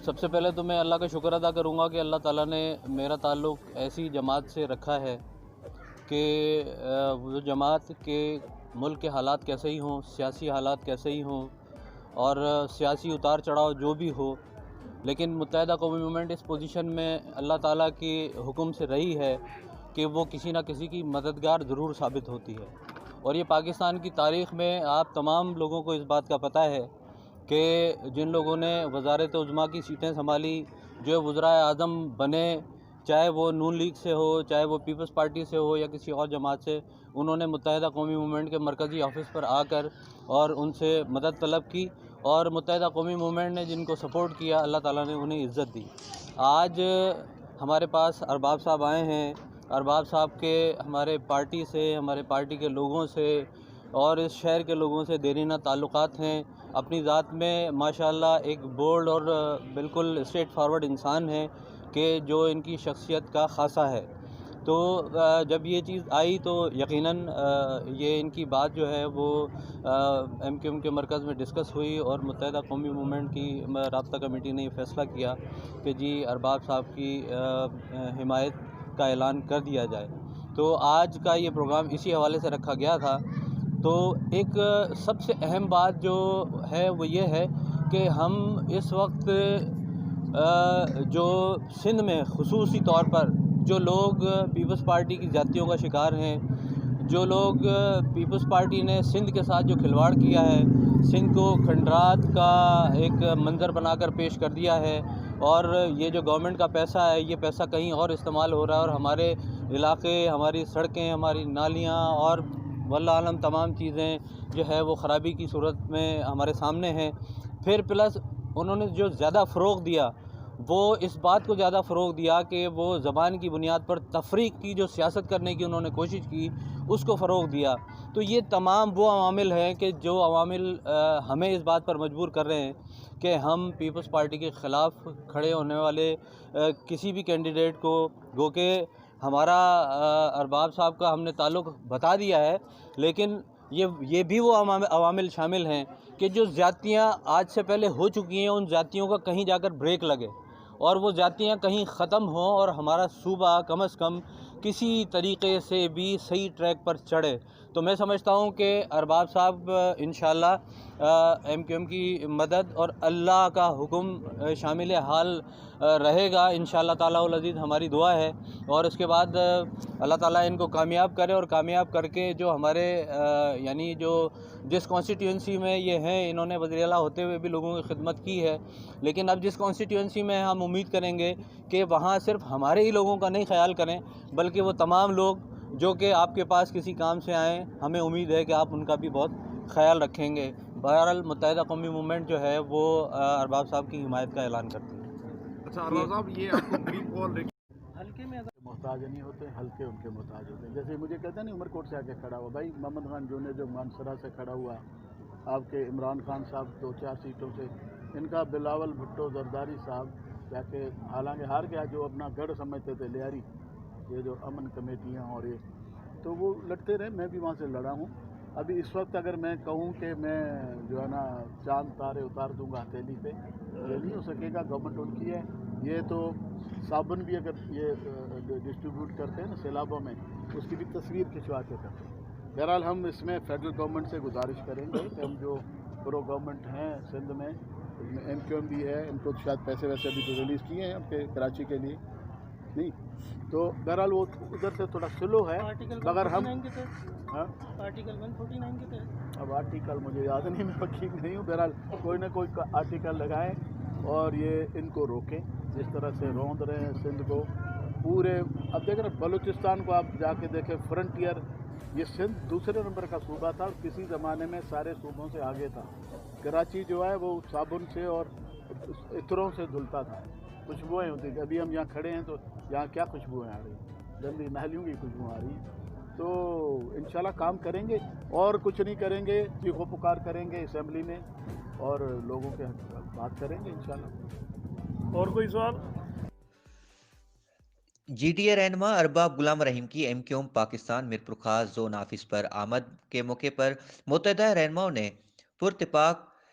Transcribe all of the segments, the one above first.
سب سے پہلے تو میں اللہ کا شکر ادا کروں گا کہ اللہ تعالیٰ نے میرا تعلق ایسی جماعت سے رکھا ہے کہ وہ جماعت کے ملک کے حالات کیسے ہی ہوں، سیاسی حالات کیسے ہی ہوں اور سیاسی اتار چڑھاؤ جو بھی ہو، لیکن متحدہ قومی موومنٹ اس پوزیشن میں اللہ تعالیٰ کے حکم سے رہی ہے کہ وہ کسی نہ کسی کی مددگار ضرور ثابت ہوتی ہے۔ اور یہ پاکستان کی تاریخ میں آپ تمام لوگوں کو اس بات کا پتہ ہے کہ جن لوگوں نے وزارت عظمیٰ کی سیٹیں سنبھالی، جو وزرائے اعظم بنے، چاہے وہ نون لیگ سے ہو، چاہے وہ پیپلز پارٹی سے ہو یا کسی اور جماعت سے، انہوں نے متحدہ قومی موومنٹ کے مرکزی آفس پر آ کر اور ان سے مدد طلب کی، اور متحدہ قومی موومنٹ نے جن کو سپورٹ کیا، اللہ تعالیٰ نے انہیں عزت دی۔ آج ہمارے پاس ارباب صاحب آئے ہیں، ارباب صاحب کے ہمارے پارٹی سے، ہمارے پارٹی کے لوگوں سے اور اس شہر کے لوگوں سے دیرینہ تعلقات ہیں۔ اپنی ذات میں ماشاءاللہ ایک بولڈ اور بالکل اسٹریٹ فارورڈ انسان ہیں کہ جو ان کی شخصیت کا خاصہ ہے۔ تو جب یہ چیز آئی تو یقیناً یہ ان کی بات جو ہے وہ ایم کیو ایم کے مرکز میں ڈسکس ہوئی اور متحدہ قومی موومنٹ کی رابطہ کمیٹی نے یہ فیصلہ کیا کہ جی ارباب صاحب کی حمایت کا اعلان کر دیا جائے۔ تو آج کا یہ پروگرام اسی حوالے سے رکھا گیا تھا۔ تو ایک سب سے اہم بات جو ہے وہ یہ ہے کہ ہم اس وقت جو سندھ میں خصوصی طور پر جو لوگ پیپلز پارٹی کی زیادتیوں کا شکار ہیں، جو لوگ پیپلز پارٹی نے سندھ کے ساتھ جو کھلواڑ کیا ہے، سندھ کو کھنڈرات کا ایک منظر بنا کر پیش کر دیا ہے، اور یہ جو گورنمنٹ کا پیسہ ہے یہ پیسہ کہیں اور استعمال ہو رہا ہے، اور ہمارے علاقے، ہماری سڑکیں، ہماری نالیاں اور واللہ عالم تمام چیزیں جو ہے وہ خرابی کی صورت میں ہمارے سامنے ہیں۔ پھر پلس انہوں نے جو زیادہ فروغ دیا وہ اس بات کو زیادہ فروغ دیا کہ وہ زبان کی بنیاد پر تفریق کی جو سیاست کرنے کی انہوں نے کوشش کی، اس کو فروغ دیا۔ تو یہ تمام وہ عوامل ہیں کہ جو عوامل ہمیں اس بات پر مجبور کر رہے ہیں کہ ہم پیپلز پارٹی کے خلاف کھڑے ہونے والے کسی بھی کینڈیڈیٹ کو، گو کہ ہمارا ارباب صاحب کا ہم نے تعلق بتا دیا ہے، لیکن یہ بھی وہ عوامل شامل ہیں کہ جو زیادتیاں آج سے پہلے ہو چکی ہیں، ان زیادتیوں کا کہیں جا کر بریک لگے اور وہ زیادتیاں کہیں ختم ہوں اور ہمارا صوبہ کم از کم کسی طریقے سے بھی صحیح ٹریک پر چڑھے۔ تو میں سمجھتا ہوں کہ ارباب صاحب انشاءاللہ ایم کیو ایم کی مدد اور اللہ کا حکم شامل حال رہے گا انشاءاللہ تعالیٰ العزیز، ہماری دعا ہے۔ اور اس کے بعد اللہ تعالیٰ ان کو کامیاب کرے، اور کامیاب کر کے جو ہمارے یعنی جو جس کانسٹیٹیوئنسی میں یہ ہیں، انہوں نے وزیر اعلیٰ ہوتے ہوئے بھی لوگوں کی خدمت کی ہے، لیکن اب جس کانسٹیٹیوئنسی میں ہم امید کریں گے کہ وہاں صرف ہمارے ہی لوگوں کا نہیں خیال کریں بلکہ وہ تمام لوگ جو کہ آپ کے پاس کسی کام سے آئیں، ہمیں امید ہے کہ آپ ان کا بھی بہت خیال رکھیں گے۔ بہرحال متحدہ قومی موومنٹ جو ہے وہ ارباب صاحب کی حمایت کا اعلان کرتی ہے۔ اچھا ارباب صاحب، یہ آپ کو گرین بال ہلکے میں محتاج نہیں ہوتے، ہلکے ان کے محتاج ہوتے ہیں۔ جیسے مجھے کہتے ہیں نا عمر کوٹ سے آ کے کھڑا ہوا بھائی، محمد خان جو نے جو مانسرا سے کھڑا ہوا، آپ کے عمران خان صاحب 2-4 سیٹوں سے، ان کا بلاول بھٹو زرداری صاحب جا کے حالانکہ ہار گیا، جو اپنا گڑھ سمجھتے تھے لیاری، یہ جو امن کمیٹیاں اور یہ تو وہ لڑتے رہے، میں بھی وہاں سے لڑا ہوں۔ ابھی اس وقت اگر میں کہوں کہ میں جو ہے نا چاند تارے اتار دوں گا ہتھیلی پہ، یہ نہیں ہو سکے گا، گورنمنٹ ان کی ہے۔ یہ تو صابن بھی اگر یہ ڈسٹریبیوٹ کرتے ہیں نا سیلابوں میں، اس کی بھی تصویر کھنچوا کے کرتے ہیں۔ بہرحال ہم اس میں فیڈرل گورنمنٹ سے گزارش کریں گے کہ ہم جو پرو گورنمنٹ ہیں سندھ میں، اس میں ایم کیو ایم بھی ہے، ان کو شاید پیسے ویسے ابھی تو ریلیز کیے ہیں آپ کے کراچی کے لیے نہیں، تو بہرحال وہ ادھر سے تھوڑا سلو ہے، مگر ہم آرٹیکل 149 کے تحت، اب آرٹیکل مجھے یاد نہیں، میں وکیل نہیں ہوں، بہرحال کوئی نہ کوئی آرٹیکل لگائیں اور یہ ان کو روکیں، جس طرح سے روند رہے ہیں سندھ کو پورے۔ اب دیکھ رہے بلوچستان کو آپ جا کے دیکھیں، فرنٹیئر، یہ سندھ دوسرے نمبر کا صوبہ تھا، کسی زمانے میں سارے صوبوں سے آگے تھا۔ کراچی جو ہے وہ صابن سے اور عطروں سے دھلتا تھا، خوشبوئیں ہوتی تھیں۔ ابھی ہم یہاں کھڑے ہیں تو یہاں کیا خوشبوئیں آ رہی ہیں، گندی نالیوں کی خوشبو آ رہی ہیں۔ تو انشاءاللہ کام کریں گے، اور کچھ نہیں کریں گے، چیخ و پکار کریں گے اسمبلی میں اور لوگوں کے بات کریں گے انشاءاللہ۔ اور کوئی سوال؟ جی ڈی اے رہنما ارباب غلام رحیم کی ایم کیو ایم پاکستان میر پرخاص زون آفس پر آمد کے موقع پر متحدہ رہنماؤں نے پراتفاق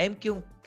MQM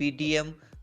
PDM